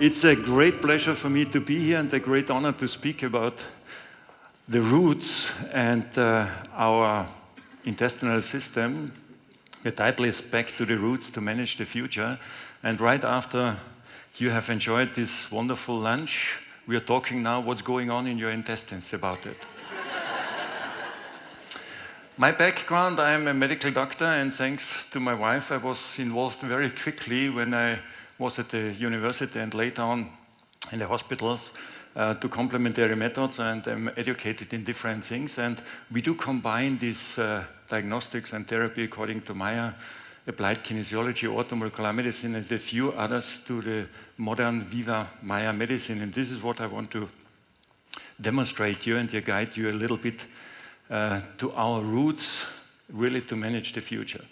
It's a great pleasure for me to be here and a great honor to speak about the roots and our intestinal system. The title is Back to the Roots to Manage the Future. And right after you have enjoyed this wonderful lunch, we are talking now what's going on in your intestines about it. My background, I am a medical doctor, and thanks to my wife, I was involved very quickly when I was at the university and later on in the hospitals to complementary methods, and I'm educated in different things. And we do combine these diagnostics and therapy according to Mayr, applied kinesiology, orthomolecular medicine, and a few others to the modern VIVAMAYR medicine. And this is what I want to demonstrate you and guide you a little bit to our roots, really to manage the future.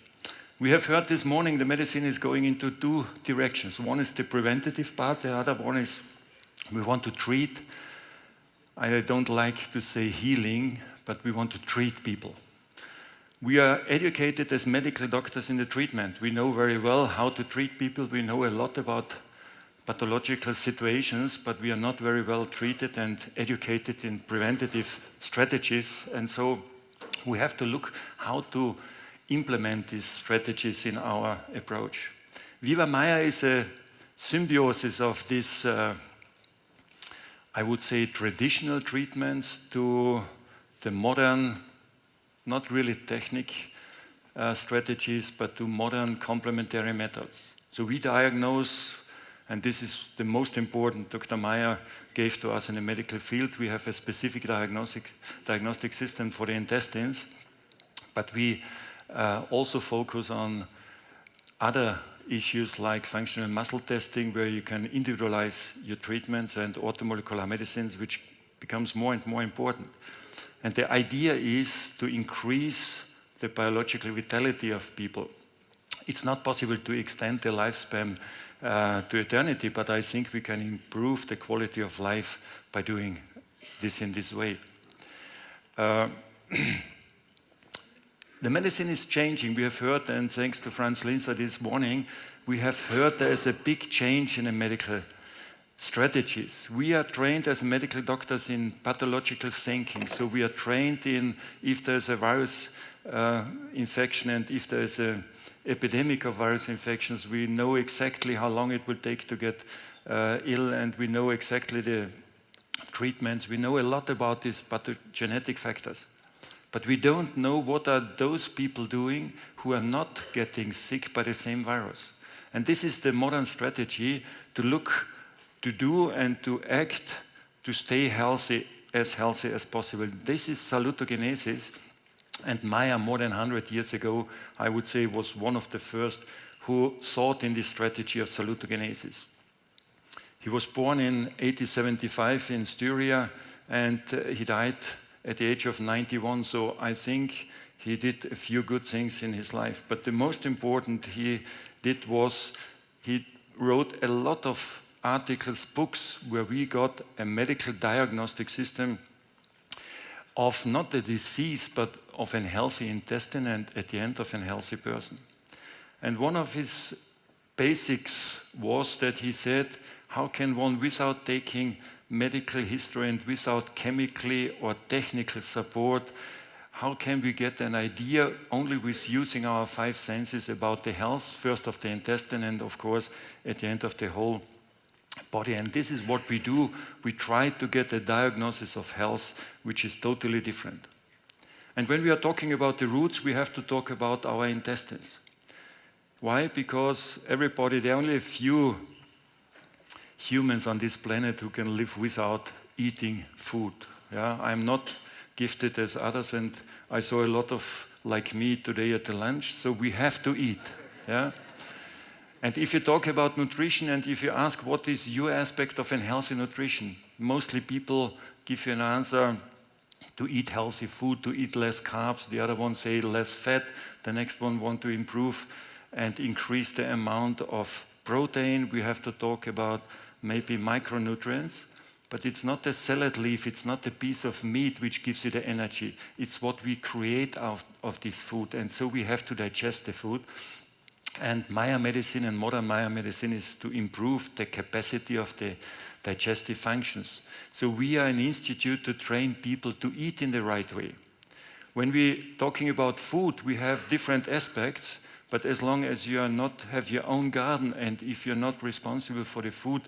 We have heard this morning the medicine is going into two directions. One is the preventative part, the other one is we want to treat. I don't like to say healing, but we want to treat people. We are educated as medical doctors in the treatment. We know very well how to treat people. We know a lot about pathological situations, but we are not very well treated and educated in preventative strategies. And so we have to look how to implement these strategies in our approach. VIVAMAYR is a symbiosis of this, I would say, traditional treatments to the modern, not really technical strategies, but to modern complementary methods. So we diagnose, and this is the most important Dr. Mayr gave to us in the medical field. We have a specific diagnostic system for the intestines, but we also focus on other issues like functional muscle testing, where you can individualize your treatments, and orthomolecular medicines, which becomes more and more important. And the idea is to increase the biological vitality of people. It's not possible to extend the lifespan to eternity, but I think we can improve the quality of life by doing this in this way. The medicine is changing. We have heard, and thanks to Franz Linzer this morning, we have heard there is a big change in the medical strategies. We are trained as medical doctors in pathological thinking. So we are trained in if there's a virus infection and if there's an epidemic of virus infections, we know exactly how long it will take to get ill, and we know exactly the treatments. We know a lot about these pathogenetic factors. But we don't know what are those people doing who are not getting sick by the same virus. And this is the modern strategy to look, to do and to act, to stay healthy as possible. This is salutogenesis. And Mayr, more than 100 years ago, I would say, was one of the first who thought in this strategy of salutogenesis. He was born in 1875 in Styria, and he died at the age of 91, so I think he did a few good things in his life. But the most important he did was he wrote a lot of articles, books, where we got a medical diagnostic system of not a disease, but of a healthy intestine, and at the end of a healthy person. And one of his basics was that he said, how can one, without taking medical history and without chemically or technical support, how can we get an idea only with using our five senses about the health, first of the intestine and of course at the end of the whole body? And this is what we do. We try to get a diagnosis of health which is totally different. And when we are talking about the roots, we have to talk about our intestines. Why? Because everybody, there are only a few humans on this planet who can live without eating food. Yeah? I'm not gifted as others, and I saw a lot of like me today at the lunch, so we have to eat. Yeah? And if you talk about nutrition and if you ask what is your aspect of a healthy nutrition, mostly people give you an answer to eat healthy food, to eat less carbs. The other one say less fat. The next one want to improve and increase the amount of protein. We have to talk about maybe micronutrients, but it's not a salad leaf, it's not a piece of meat which gives you the energy. It's what we create out of this food, and so we have to digest the food. And Maya medicine and modern Maya medicine is to improve the capacity of the digestive functions. So we are an institute to train people to eat in the right way. When we're talking about food, we have different aspects, but as long as you are not have your own garden and if you're not responsible for the food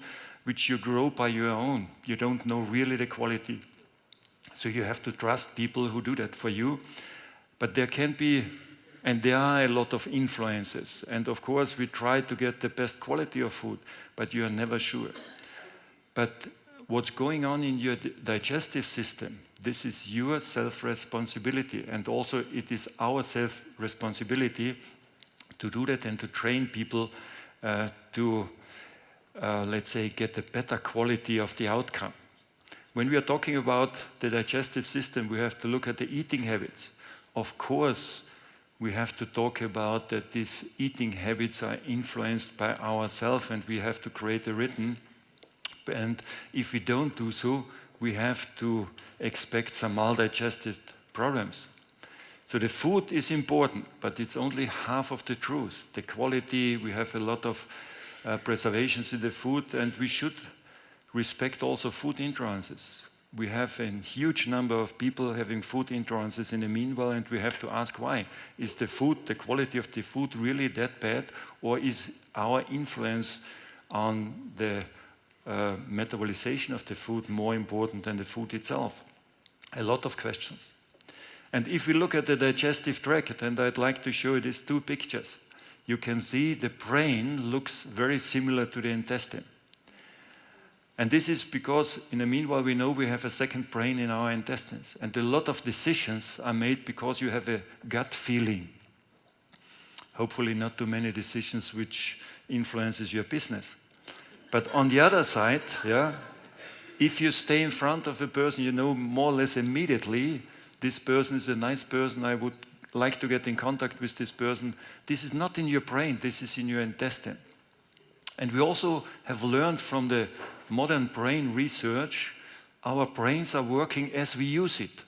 which you grow by your own, you don't know really the quality. So you have to trust people who do that for you. But there can be, and there are a lot of influences. And of course, we try to get the best quality of food, but you are never sure. But what's going on in your digestive system, this is your self-responsibility. And also it is our self-responsibility to do that and to train people to, let's say, get a better quality of the outcome. When we are talking about the digestive system, we have to look at the eating habits. Of course, we have to talk about that these eating habits are influenced by ourselves and we have to create a rhythm. And if we don't do so, we have to expect some maldigested problems. So the food is important, but it's only half of the truth. The quality, we have a lot of preservations in the food, and we should respect also food intolerances. We have a huge number of people having food intolerances in the meanwhile, and we have to ask why. Is the food, the quality of the food really that bad, or is our influence on the metabolization of the food more important than the food itself? A lot of questions. And if we look at the digestive tract, and I'd like to show you these two pictures, you can see the brain looks very similar to the intestine. And this is because in the meanwhile we know we have a second brain in our intestines. And a lot of decisions are made because you have a gut feeling. Hopefully not too many decisions which influences your business. But on the other side, if you stay in front of a person, you know more or less immediately, this person is a nice person, I would like to get in contact with this person. This is not in your brain, this is in your intestine. And we also have learned from the modern brain research, our brains are working as we use it.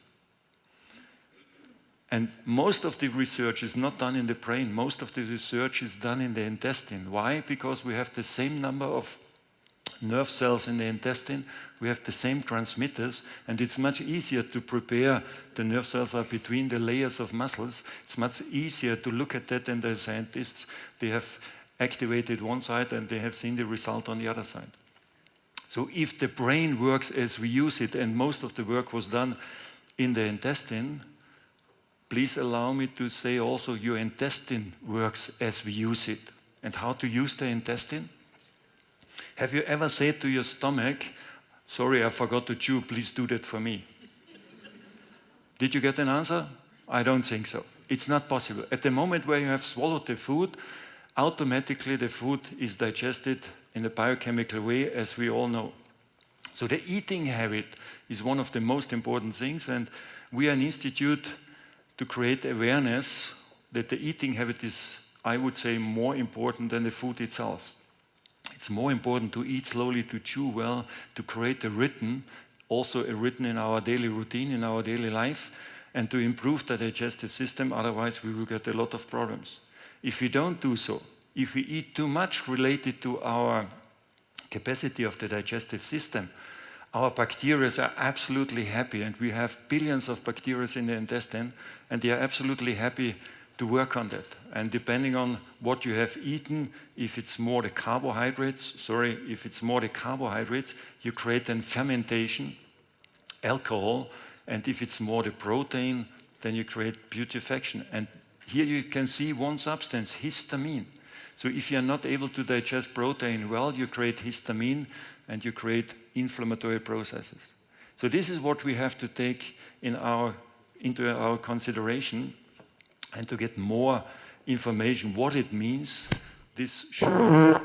And most of the research is not done in the brain, most of the research is done in the intestine. Why? Because we have the same number of nerve cells in the intestine, we have the same transmitters, and it's much easier to prepare. The nerve cells are between the layers of muscles. It's much easier to look at that than the scientists. They have activated one side and they have seen the result on the other side. So if the brain works as we use it, and most of the work was done in the intestine, please allow me to say also your intestine works as we use it. And how to use the intestine? Have you ever said to your stomach, sorry, I forgot to chew, please do that for me? Did you get an answer? I don't think so. It's not possible. At the moment where you have swallowed the food, automatically the food is digested in a biochemical way, as we all know. So the eating habit is one of the most important things, and we are an institute to create awareness that the eating habit is, I would say, more important than the food itself. It's more important to eat slowly, to chew well, to create a rhythm, also a rhythm in our daily routine, in our daily life, and to improve the digestive system, otherwise we will get a lot of problems. If we don't do so, if we eat too much related to our capacity of the digestive system, our bacteria are absolutely happy, and we have billions of bacteria in the intestine, and they are absolutely happy to work on that. And depending on what you have eaten, if it's more the carbohydrates, you create then fermentation, alcohol, and if it's more the protein, then you create putrefaction. And here you can see one substance, histamine. So if you're not able to digest protein well, you create histamine and you create inflammatory processes. So this is what we have to take into our consideration, and to get more information what it means, this should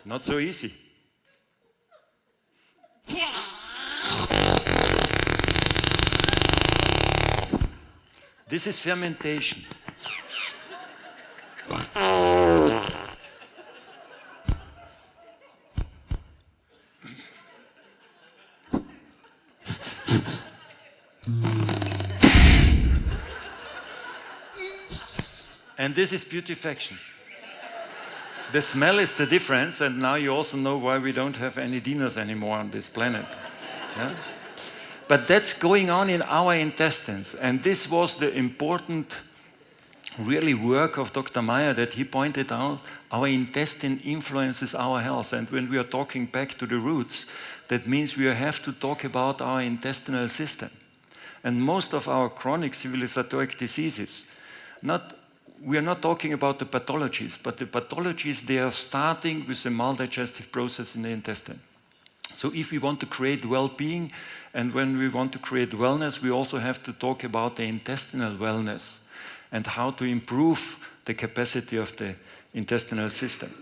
not so easy. This is fermentation. And this is putrefaction. The smell is the difference, and now you also know why we don't have any dinos anymore on this planet. Yeah? But that's going on in our intestines, and this was the important really work of Dr. Mayr, that he pointed out our intestine influences our health. And when we are talking back to the roots, that means we have to talk about our intestinal system. And most of our chronic civilizatoric diseases, we are not talking about the pathologies, but the pathologies, they are starting with the maldigestive process in the intestine. So if we want to create well-being, and when we want to create wellness, we also have to talk about the intestinal wellness and how to improve the capacity of the intestinal system.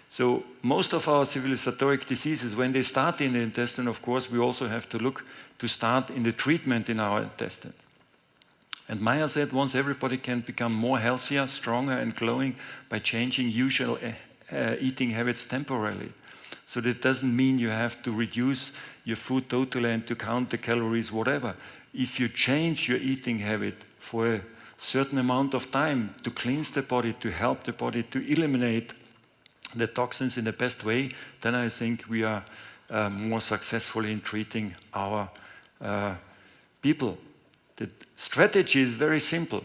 So most of our civilizatoric diseases, when they start in the intestine, of course, we also have to look to start in the treatment in our intestine. And Mayr said once everybody can become more healthier, stronger and glowing by changing usual eating habits temporarily. So that doesn't mean you have to reduce your food totally and to count the calories, whatever. If you change your eating habit for a certain amount of time to cleanse the body, to help the body to eliminate the toxins in the best way, then I think we are more successful in treating our people. The strategy is very simple.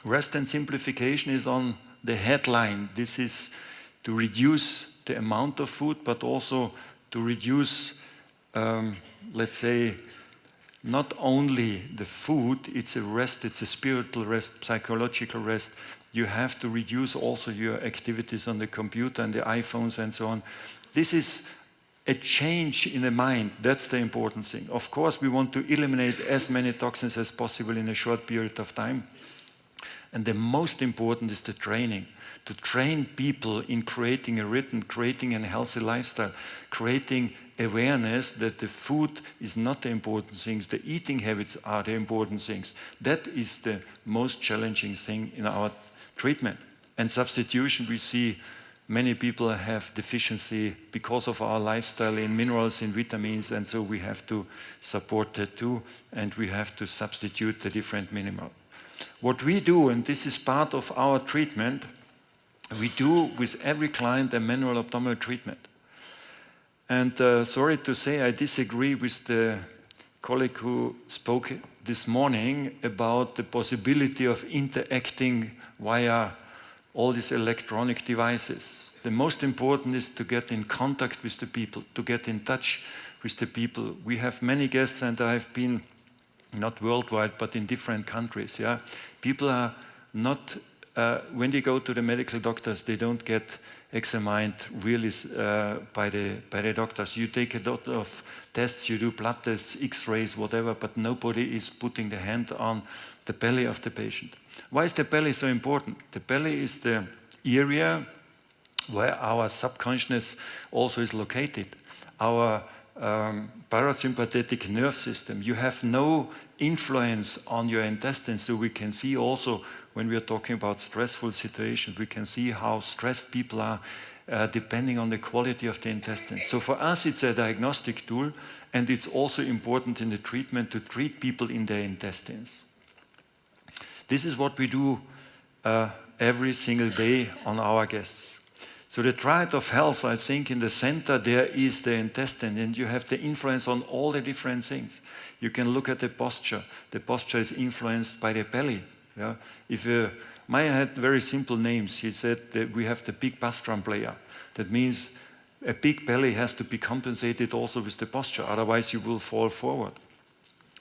Rest and simplification is on the headline. This is to reduce the amount of food, but also to reduce, let's say, not only the food, it's a rest, it's a spiritual rest, psychological rest. You have to reduce also your activities on the computer and the iPhones and so on. This is a change in the mind. That's the important thing. Of course, we want to eliminate as many toxins as possible in a short period of time. And the most important is the training. To train people in creating a rhythm, creating a healthy lifestyle, creating awareness that the food is not the important things, the eating habits are the important things. That is the most challenging thing in our treatment. And substitution, we see many people have deficiency because of our lifestyle in minerals, in vitamins, and so we have to support that too, and we have to substitute the different minerals. What we do, and this is part of our treatment, we do with every client a manual abdominal treatment. And sorry to say, I disagree with the colleague who spoke this morning about the possibility of interacting via all these electronic devices. The most important is to get in contact with the people, to get in touch with the people. We have many guests, and I've been not worldwide, but in different countries. Yeah, people are not. When they go to the medical doctors, they don't get examined really by the doctors. You take a lot of tests, you do blood tests, X-rays, whatever, but nobody is putting the hand on the belly of the patient. Why is the belly so important? The belly is the area where our subconsciousness also is located. Our parasympathetic nerve system. You have no influence on your intestines, so we can see also when we are talking about stressful situations, we can see how stressed people are depending on the quality of the intestines. So for us, it's a diagnostic tool, and it's also important in the treatment to treat people in their intestines. This is what we do every single day on our guests. So the triad of health, I think in the center there is the intestine, and you have the influence on all the different things. You can look at the posture. The posture is influenced by the belly. Yeah? If Mayr had very simple names. He said that we have the big bass drum player. That means a big belly has to be compensated also with the posture, otherwise you will fall forward.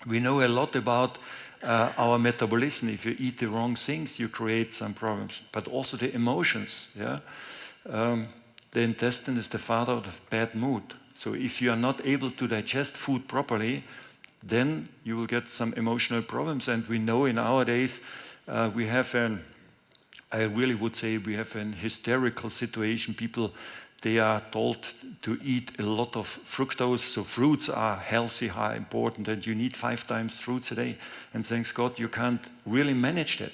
We know a lot about our metabolism. If you eat the wrong things, you create some problems, but also the emotions. Yeah? The intestine is the father of the bad mood. So if you are not able to digest food properly, then you will get some emotional problems. And we know in our days we have I really would say we have an hysterical situation. People, they are told to eat a lot of fructose. So fruits are healthy, are important, and you need 5 times fruits a day. And thanks God, you can't really manage that.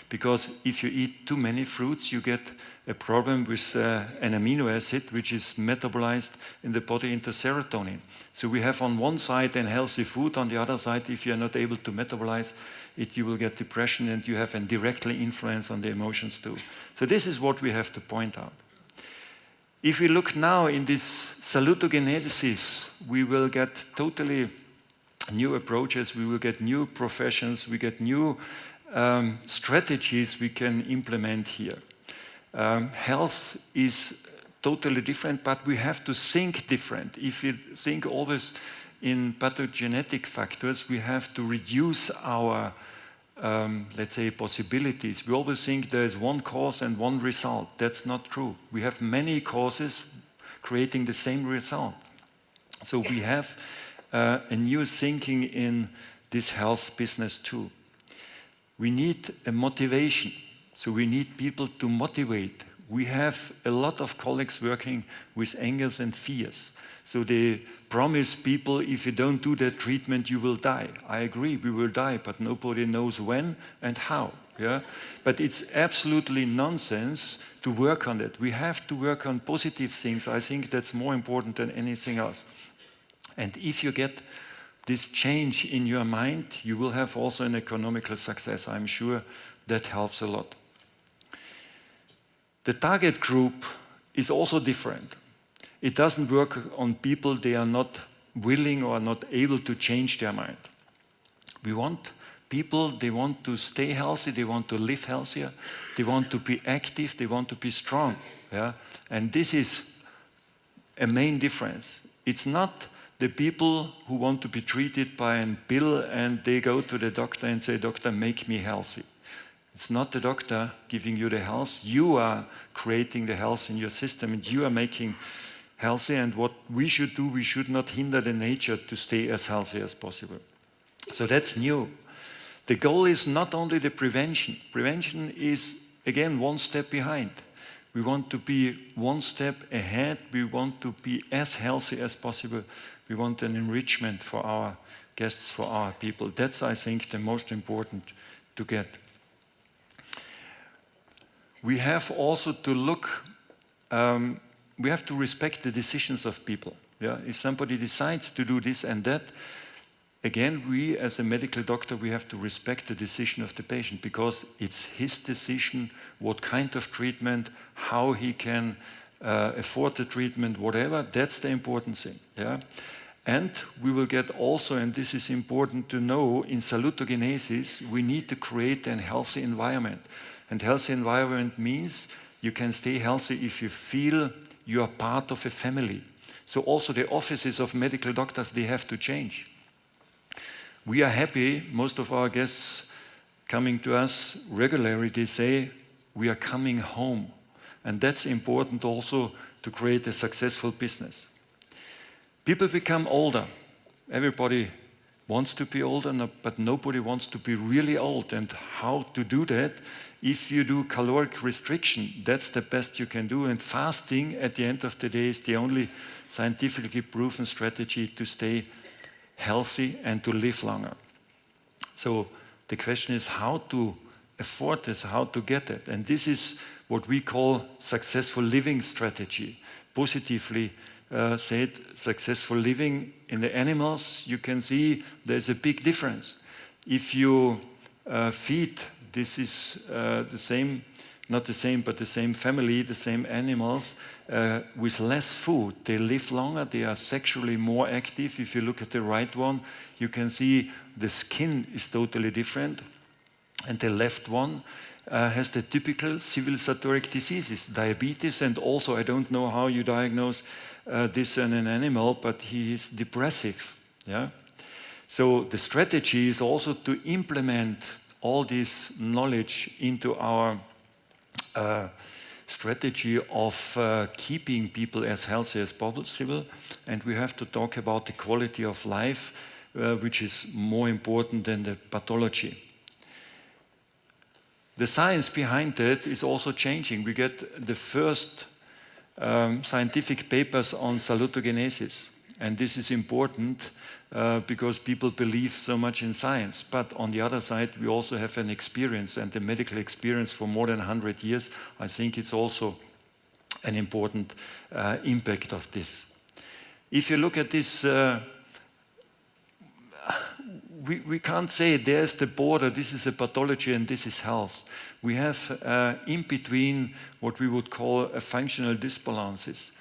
Because if you eat too many fruits, you get a problem with an amino acid which is metabolized in the body into serotonin. So we have on one side an healthy food, on the other side, if you're not able to metabolize it, you will get depression and you have a directly influence on the emotions too. So this is what we have to point out. If we look now in this salutogenesis, we will get totally new approaches, we will get new professions, we get new strategies we can implement here. Health is totally different, but we have to think different. If you think always in pathogenetic factors, we have to reduce our, let's say, possibilities. We always think there is one cause and one result. That's not true. We have many causes creating the same result. So we have a new thinking in this health business too. We need a motivation. So we need people to motivate. We have a lot of colleagues working with angers and fears. So they promise people, if you don't do that treatment, you will die. I agree, we will die, but nobody knows when and how. Yeah? But it's absolutely nonsense to work on it. We have to work on positive things. I think that's more important than anything else. And if you get this change in your mind, you will have also an economical success. I'm sure that helps a lot. The target group is also different. It doesn't work on people they are not willing or not able to change their mind. We want people, they want to stay healthy, they want to live healthier, they want to be active, they want to be strong. Yeah? And this is a main difference. It's not the people who want to be treated by a pill and they go to the doctor and say, "Doctor, make me healthy." It's not the doctor giving you the health. You are creating the health in your system and you are making healthy. And what we should do, we should not hinder the nature to stay as healthy as possible. So that's new. The goal is not only the prevention. Prevention is, again, one step behind. We want to be one step ahead. We want to be as healthy as possible. We want an enrichment for our guests, for our people. That's, I think, the most important to get. We have also to look, we have to respect the decisions of people. Yeah? If somebody decides to do this and that, again, we as a medical doctor, we have to respect the decision of the patient because it's his decision, what kind of treatment, how he can afford the treatment, whatever. That's the important thing. Yeah? And we will get also, and this is important to know, in salutogenesis, we need to create a healthy environment. And healthy environment means you can stay healthy if you feel you are part of a family. So also the offices of medical doctors, they have to change. We are happy, most of our guests coming to us regularly, they say, we are coming home. And that's important also to create a successful business. People become older. Everybody wants to be older, but nobody wants to be really old. And how to do that? If you do caloric restriction, that's the best you can do. And fasting, at the end of the day, is the only scientifically proven strategy to stay healthy and to live longer. So the question is how to afford this, how to get it. And this is what we call successful living strategy. Positively said, successful living in the animals, you can see there's a big difference. If you feed, this is the same, not the same, but the same family, the same animals, with less food. They live longer, they are sexually more active. If you look at the right one, you can see the skin is totally different. And the left one has the typical civilisatoric diseases, diabetes, and also, I don't know how you diagnose this in an animal, but he is depressive. Yeah? So the strategy is also to implement all this knowledge into our strategy of keeping people as healthy as possible. And we have to talk about the quality of life, which is more important than the pathology. The science behind that is also changing. We get the first scientific papers on salutogenesis. And this is important because people believe so much in science. But on the other side, we also have an experience, and the medical experience for more than 100 years. I think it's also an important impact of this. If you look at this, we can't say there's the border, this is a pathology and this is health. We have in between what we would call a functional disbalances.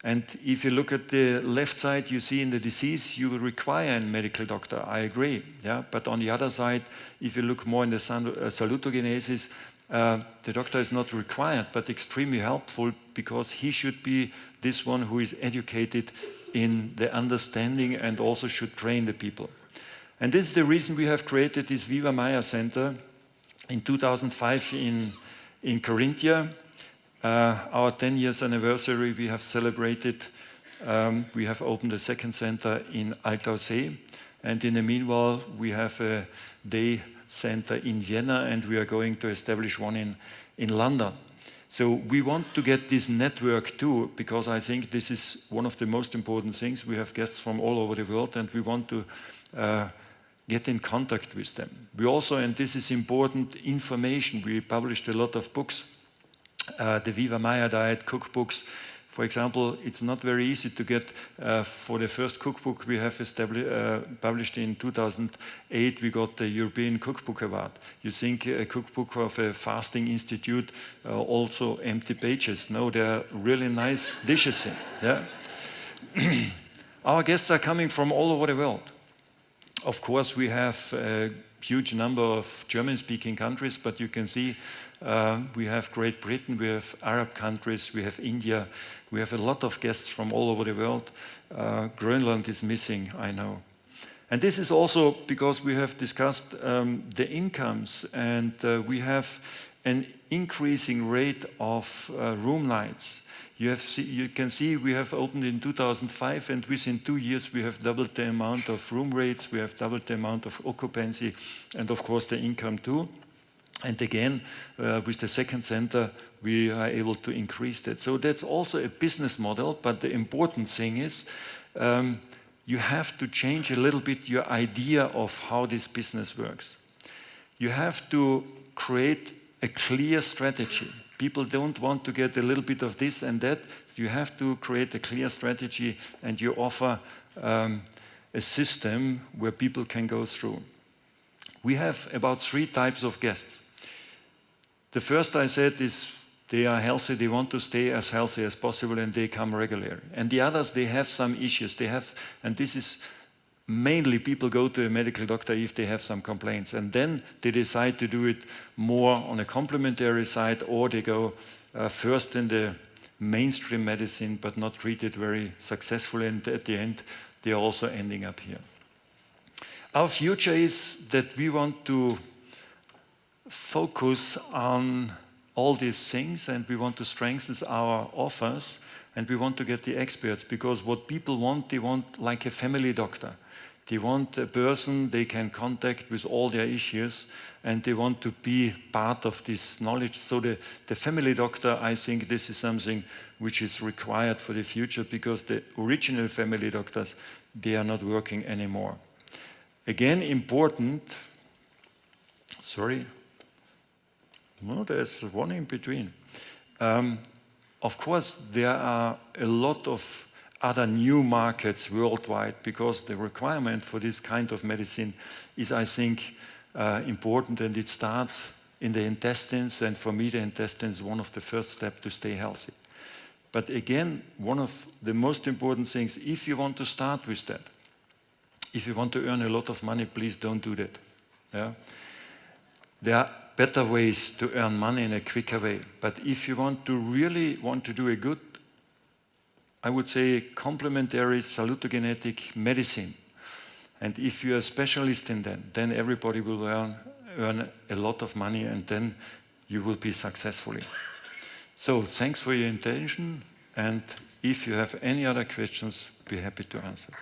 And if you look at the left side, you see in the disease, you will require a medical doctor, I agree. Yeah? But on the other side, if you look more in the salutogenesis, the doctor is not required, but extremely helpful because he should be this one who is educated in the understanding and also should train the people. And this is the reason we have created this VIVAMAYR Center in 2005 in Carinthia. Our 10 years anniversary we have celebrated. We have opened a second center in Altaussee, and in the meanwhile we have a day center in Vienna, and we are going to establish one in London. So we want to get this network too, because I think this is one of the most important things. We have guests from all over the world, and we want to get in contact with them. We also, and this is important, information. We published a lot of books. The VIVAMAYR diet cookbooks, for example, it's not very easy to get. For the first cookbook we have published in 2008, we got the European Cookbook Award. You think a cookbook of a fasting institute, also empty pages? No, there are really nice dishes in. Yeah? Our guests are coming from all over the world. Of course, we have a huge number of German-speaking countries, but you can see we have Great Britain, we have Arab countries, we have India, we have a lot of guests from all over the world. Greenland is missing, I know. And this is also because we have discussed the incomes, and we have an increasing rate of room nights. You can see we have opened in 2005, and within 2 years we have doubled the amount of room rates, we have doubled the amount of occupancy, and of course the income too. And again, with the second center, we are able to increase that. So that's also a business model, but the important thing is you have to change a little bit your idea of how this business works. You have to create a clear strategy. People don't want to get a little bit of this and that. You have to create a clear strategy, and you offer a system where people can go through. We have about 3 types of guests. The first I said is they are healthy, they want to stay as healthy as possible, and they come regularly. And the others, they have some issues. And this is mainly people go to a medical doctor if they have some complaints, and then they decide to do it more on a complementary side, or they go first in the mainstream medicine but not treat it very successfully, and at the end they are also ending up here. Our future is that we want to focus on all these things, and we want to strengthen our offers, and we want to get the experts, because what people want, they want like a family doctor. They want a person they can contact with all their issues, and they want to be part of this knowledge. So the family doctor, I think this is something which is required for the future, because the original family doctors, they are not working anymore. Again, important, sorry, no, there's one in between. Of course, there are a lot of other new markets worldwide, because the requirement for this kind of medicine is, I think, important, and it starts in the intestines, and for me the intestines is one of the first steps to stay healthy. But again, one of the most important things, if you want to start with that, if you want to earn a lot of money, please don't do that. Yeah? There are better ways to earn money in a quicker way. But if you really want to do a good, I would say, complementary salutogenetic medicine, and if you're a specialist in that, then everybody will earn a lot of money, and then you will be successful. So thanks for your attention, and if you have any other questions, be happy to answer.